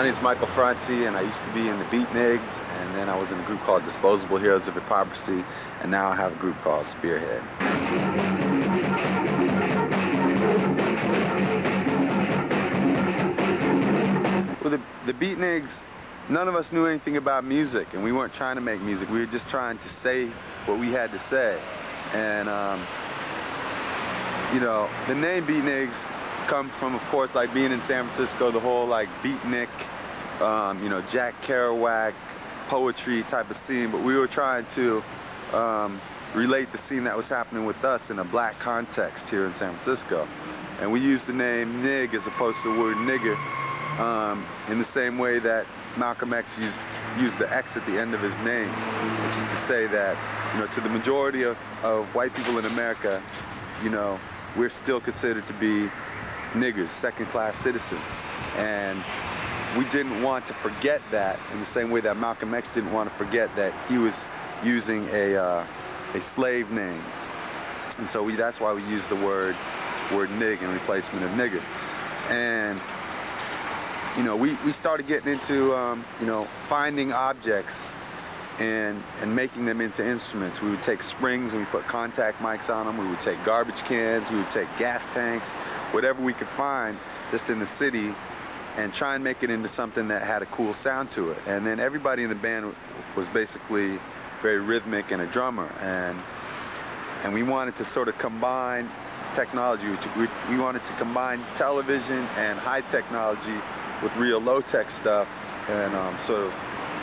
My name's Michael Franti, and I used to be in the Beatniks, and then I was in a group called Disposable Heroes of Hypocrisy, and now I have a group called Spearhead. Well, the Beatniks, none of us knew anything about music, and we weren't trying to make music. We were just trying to say what we had to say. And, you know, the name Beatniks comes from, of course, like being in San Francisco, the whole like beatnik, you know, Jack Kerouac poetry type of scene. But we were trying to relate the scene that was happening with us in a black context here in San Francisco. And we used the name Nig as opposed to the word nigger, in the same way that Malcolm X used the X at the end of his name, which is to say that, you know, to the majority of white people in America, you know, we're still considered to be niggers, second-class citizens. And we didn't want to forget that in the same way that Malcolm X didn't want to forget that he was using a slave name. And so that's why we use the word nig in replacement of nigger. And you know, we started getting into you know, finding objects and making them into instruments. We would take springs and we put contact mics on them. We would take garbage cans, we would take gas tanks, whatever we could find just in the city, and try and make it into something that had a cool sound to it. And then everybody in the band was basically very rhythmic and a drummer, and we wanted to sort of combine technology. We wanted to combine television and high technology with real low-tech stuff and sort of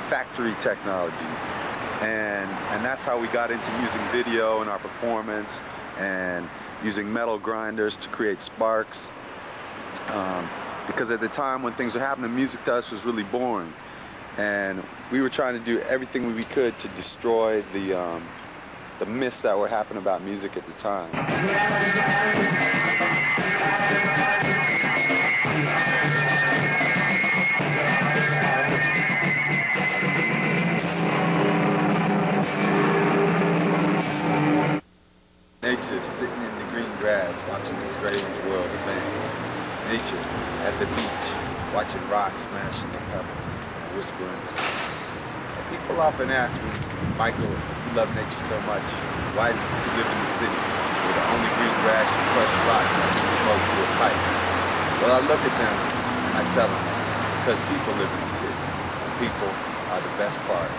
factory technology. And that's how we got into using video in our performance and using metal grinders to create sparks. Because at the time when things were happening, music to us was really boring. And we were trying to do everything we could to destroy the myths that were happening about music at the time. Nature, sitting in the green grass, watching the strange world advance. Nature, at the beach, watching rocks smashing the pebbles, whispering the sea. And people often ask me, Michael, you love nature so much, why is it that you live in the city, where the only green grass and crushed rock that you can smoke through a pipe? Well, I look at them and I tell them, because people live in the city. People are the best part